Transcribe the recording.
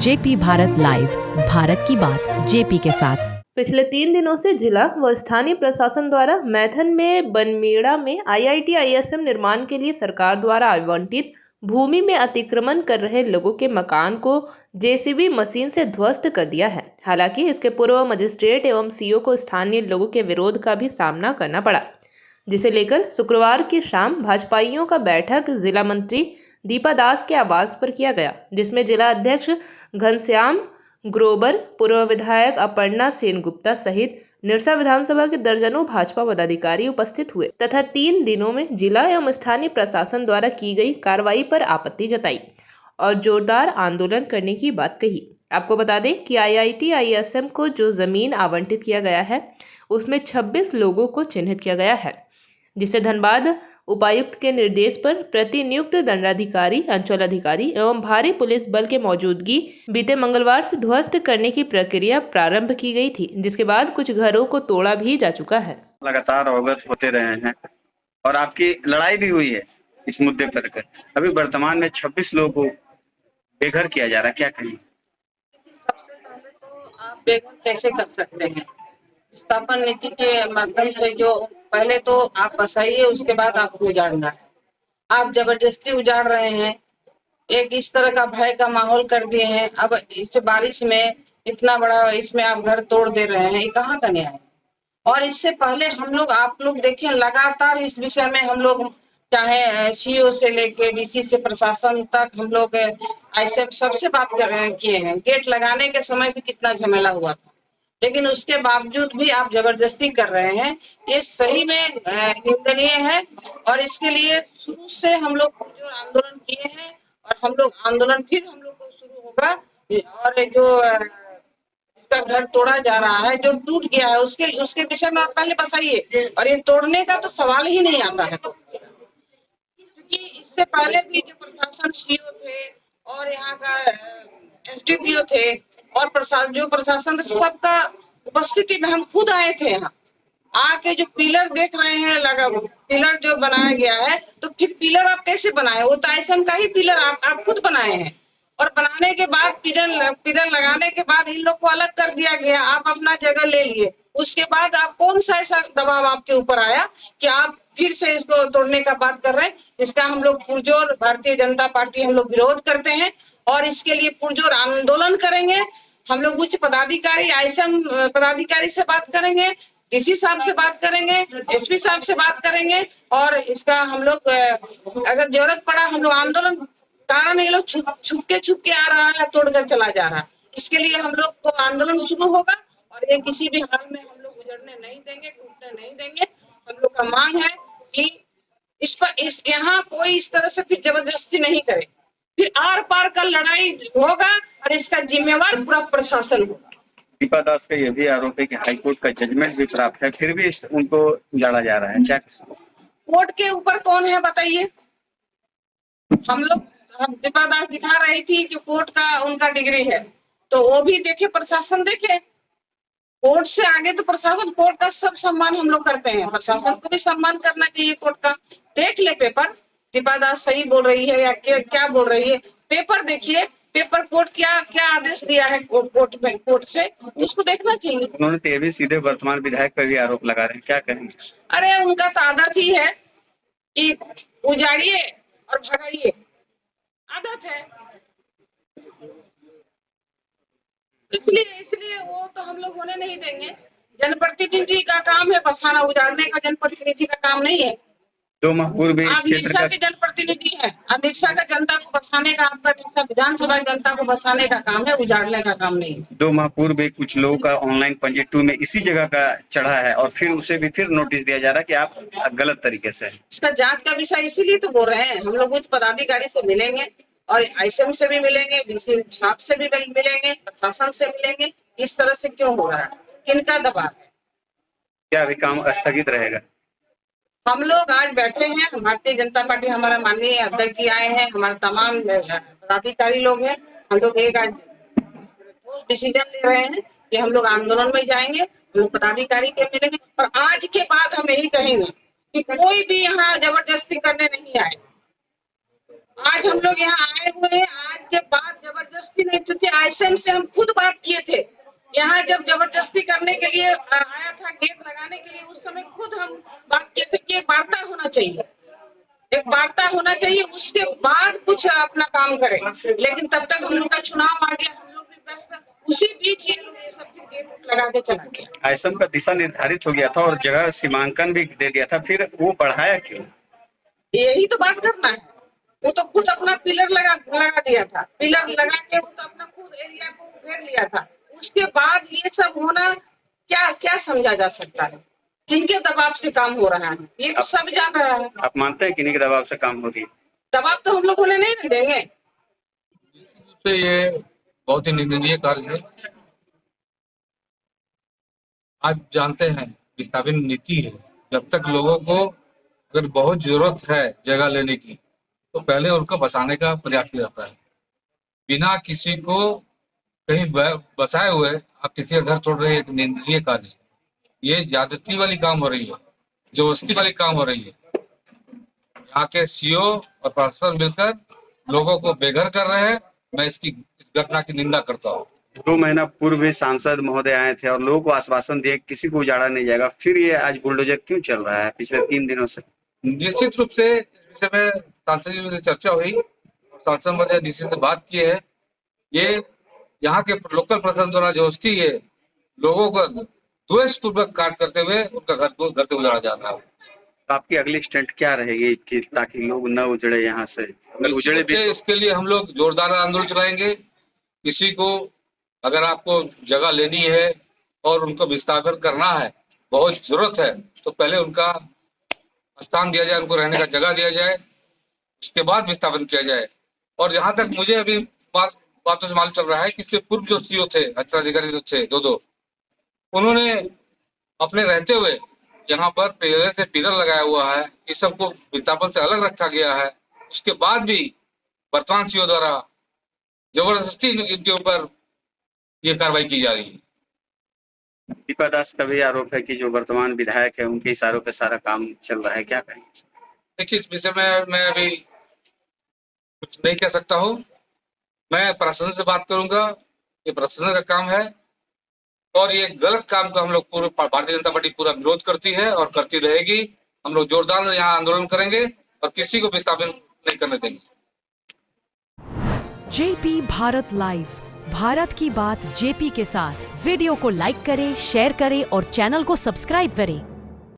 JP Bharat live, Bharat की बात JP के साथ। पिछले 3 दिनों से जिला व स्थानीय प्रशासन द्वारा मैथन में बनमेड़ा में IIT-ISM निर्माण के लिए सरकार द्वारा आवंटित भूमि में अतिक्रमण कर रहे लोगों के मकान को JCB मशीन से ध्वस्त कर दिया है। हालांकि इसके पूर्व मजिस्ट्रेट एवं CO को स्थानीय लोगों के विरोध का भी सामना करना पड़ा, जिसे लेकर शुक्रवार की शाम भाजपाइयों का बैठक जिला मंत्री दीपा दास के आवास पर किया गया, जिसमें जिला अध्यक्ष घनश्याम ग्रोवर, पूर्व विधायक अपर्णा सेनगुप्ता सहित निरसा विधानसभा के दर्जनों भाजपा पदाधिकारी उपस्थित हुए तथा 3 दिनों में जिला एवं स्थानीय प्रशासन द्वारा की गई कार्रवाई पर आपत्ति जताई और जोरदार आंदोलन करने की बात कही। आपको बता दें कि IIT-ISM को जो जमीन आवंटित किया गया है उसमें 26 लोगों को चिन्हित किया गया है, जिसे धनबाद उपायुक्त के निर्देश पर प्रतिनियुक्त दंडाधिकारी, अंचलाधिकारी एवं भारी पुलिस बल के मौजूदगी बीते मंगलवार से ध्वस्त करने की प्रक्रिया प्रारंभ की गई थी, जिसके बाद कुछ घरों को तोड़ा भी जा चुका है। लगातार अवगत होते रहे हैं और आपकी लड़ाई भी हुई है इस मुद्दे पर। अभी वर्तमान में 26 लोगों को बेघर किया जा रहा है, क्या कहेंगे? सबसे पहले तो आप बेघर कैसे कर सकते हैं? विस्थापन नीति के माध्यम से जो पहले तो आप बसाइए, उसके बाद आपको उजाड़ना है। आप जबरदस्ती उजाड़ रहे हैं, एक इस तरह का भय का माहौल कर दिए हैं। अब इस बारिश में इतना बड़ा इसमें आप घर तोड़ दे रहे हैं, ये कहाँ का न्याय है? और इससे पहले हम लोग, आप लोग देखें, लगातार इस विषय में हम लोग चाहे CO से लेके DC से प्रशासन तक हम लोग ऐसे सबसे बात किए हैं। गेट लगाने के समय भी कितना झमेला हुआ था, लेकिन उसके बावजूद भी आप जबरदस्ती कर रहे हैं, ये सही में निंदनीय है। और इसके लिए शुरू से हम लोग जो आंदोलन किए हैं और हम लोग आंदोलन फिर हम लोग को शुरू होगा। और जो इसका घर तोड़ा जा रहा है, जो टूट गया है, उसके विषय में आप पहले बताइए। और ये तोड़ने का तो सवाल ही नहीं आता है, क्योंकि इससे पहले भी जो प्रशासन CO थे और यहाँ का SDPO थे और प्रशासन सबका उपस्थिति में हम खुद आए थे। यहाँ आके जो पिलर देख रहे हैं, लगा पिलर जो बनाया गया है, तो फिर पिलर आप कैसे बनाए? वो तो ISM का ही पिलर आप खुद बनाए हैं। और बनाने के बाद पिलर लगाने के बाद इन लोग को अलग कर दिया गया, आप अपना जगह ले लिए। उसके बाद आप कौन सा ऐसा दबाव आपके ऊपर आया कि आप फिर से इसको तोड़ने का बात कर रहे हैं? इसका हम लोग पुरजोर, भारतीय जनता पार्टी हम लोग विरोध करते हैं और इसके लिए पुरजोर आंदोलन करेंगे। हम लोग उच्च पदाधिकारी, ISM पदाधिकारी से बात करेंगे, DC साहब से बात करेंगे, SP साहब से बात करेंगे। और इसका हम लोग अगर जरूरत पड़ा हम लोग आंदोलन, कारण ये लोग छुप के आ रहा है, तोड़कर चला जा रहा है। इसके लिए हम लोग को आंदोलन शुरू होगा और ये किसी भी हाल में हम लोग गुजरने नहीं देंगे, टूटने नहीं देंगे। हम लोग का मांग है कि इस यहाँ कोई इस तरह से फिर जबरदस्ती नहीं करे, फिर आर पार का लड़ाई होगा और इसका जिम्मेवार पूरा प्रशासन होगा। दीपा दास का यह भी आरोप है कि हाईकोर्ट का जजमेंट भी प्राप्त है, फिर भी उनको उजाड़ा जा रहा है, क्या? कोर्ट के ऊपर कौन है बताइए? हम दीपा दास दिखा रही थी कि कोर्ट का उनका डिग्री है, तो वो भी देखे, प्रशासन देखे। कोर्ट से आगे तो प्रशासन, कोर्ट का सब सम्मान हम लोग करते हैं, प्रशासन को भी सम्मान करना चाहिए कोर्ट का। देख ले पेपर, दीपा दास सही बोल रही है या क्या बोल रही है, पेपर देखिए। पेपर कोर्ट क्या आदेश दिया है कोर्ट से, उसको देखना चाहिए। उन्होंने तो ये भी सीधे वर्तमान विधायक पर भी आरोप लगा रहे हैं, क्या कहेंगे? अरे उनका तो आदत ही है कि उजाड़िए और भगाइए, आदत है। इसलिए वो तो हम लोग होने नहीं देंगे। जनप्रतिनिधि का काम है बसाना, उजाड़ने का जनप्रतिनिधि का काम नहीं है। 2 माह पूर्व आप निरसा के जनप्रतिनिधि है, निरसा का जनता को बसाने का, आपका निरसा विधानसभा जनता को बसाने का काम है, उजाड़ने का काम नहीं है। 2 माह पूर्व कुछ लोगों का ऑनलाइन पंजी 2 में इसी जगह का चढ़ा है और फिर उसे भी फिर नोटिस दिया जा रहा है कि आप गलत तरीके से। इसका जांच का विषय इसीलिए तो बोल रहे हैं। हम लोग उच्च पदाधिकारी से मिलेंगे और ISM से भी मिलेंगे, DC साहब से भी मिलेंगे, प्रशासन से मिलेंगे। इस तरह से क्यों हो रहा है, किनका दबाव है? क्या अभी काम स्थगित रहेगा? हम लोग आज बैठे हैं, भारतीय जनता पार्टी, हमारा माननीय अध्यक्ष जी आए हैं, हमारे तमाम पदाधिकारी लोग हैं। हम लोग एक आज डिसीजन ले रहे हैं कि हम लोग आंदोलन में जाएंगे, हम लोग पदाधिकारी के मिलेंगे। और आज के बाद हम यही कहेंगे कि कोई भी यहाँ जबरदस्ती करने नहीं आए। आज हम लोग यहाँ आए हुए हैं, आज के बाद जबरदस्ती नहीं, क्योंकि आईएसएम से हम खुद बात किए थे। यहाँ जब जबरदस्ती करने के लिए आया था, गेट लगाने के लिए, उस समय खुद हम बात किए थे कि एक वार्ता होना चाहिए, एक वार्ता होना चाहिए, उसके बाद कुछ अपना काम करें। लेकिन तब तक हम लोग का चुनाव आ गया, हम लोग भी व्यस्त, उसी बीच ये लोग ये सब गेट लगा के चला गया। आईएसएम का दिशा निर्धारित हो गया था और जगह सीमांकन भी दे दिया था, फिर वो बढ़ाया क्यों? यही तो बात करना है। वो तो खुद अपना पिलर लगा दिया था, पिलर लगा के वो तो अपना खुद एरिया को घेर लिया था। उसके बाद ये सब होना क्या क्या समझा जा सकता है? किनके दबाव से काम हो रहा है, ये तो सब जान रहा है। आप मानते हैं किन्हीं के दबाव से काम हो रही है? दबाव तो हम लोग उन्हें नहीं देंगे। तो ये बहुत ही निंदनीय कार्य है। आज जानते हैं विस्थापन नीति है, जब तक लोगों को अगर बहुत जरूरत है जगह लेने की तो पहले उनको बसाने का प्रयास किया जाता है, बिना किसी को कहीं बसाए हुए आप किसी का घर तोड़ रहे हैं। एक निंदनीय कार्य, ये ज्यादती वाली काम हो रही है, जबरदस्ती वाली काम हो रही है। यहाँ के सीओ और प्रशासन मिलकर लोगों को बेघर कर रहे हैं। मैं इस घटना की निंदा करता हूँ। 2 महीना पूर्व भी सांसद महोदय आए थे और लोगों को आश्वासन दिए किसी को उजाड़ा नहीं जाएगा, फिर ये आज बुलडोजर क्यों चल रहा है पिछले 3 दिनों से? निश्चित रूप से इस विषय में सांसद जी से चर्चा हुई और सांसद महोदय डीसी से बात की है। ये यहाँ के लोकल प्रशासन द्वारा जबरदस्ती है, लोगों को द्वेषपूर्वक कार्य करते हुए उनका घर से उजाड़ा जा रहा है। तो आपकी अगली स्टैंड क्या रहेगी कि ताकि लोग न उजड़े यहाँ से? अगर उजड़े भी इसके लिए हम लोग जोरदार आंदोलन चलाएंगे। किसी को अगर आपको जगह लेनी है और उनको विस्थापन करना है, बहुत जरूरत है, तो पहले उनका स्थान दिया जाए, उनको रहने का जगह दिया जाए, उसके बाद विस्थापन किया जाए। और जहां तक मुझे अभी बातों से मालूम चल रहा है कि इसके पूर्व जो सीओ थे, अधिकारी जो थे दो, उन्होंने अपने रहते हुए यहाँ पर पहले से पिलर लगाया हुआ है, इस सबको विस्थापन से अलग रखा गया है। उसके बाद भी वर्तमान सीओ द्वारा जबरदस्ती इनके ऊपर ये कार्रवाई की जा रही है। दीपा दास का भी आरोप है कि जो वर्तमान विधायक है उनके इशारों पे सारा काम चल रहा है, क्या कहेंगे? देखिए, इस विषय में मैं अभी कुछ नहीं कह सकता हूँ। मैं प्रशासन से बात करूंगा, ये प्रशासन का काम है और ये गलत काम को हम लोग पूरे भारतीय जनता पार्टी पूरा विरोध करती है और करती रहेगी। हम लोग जोरदार यहाँ आंदोलन करेंगे और किसी को विस्थापन नहीं करने देंगे। जेपी भारत लाइव, भारत की बात जेपी के साथ। वीडियो को लाइक करें, शेयर करें और चैनल को सब्सक्राइब करें।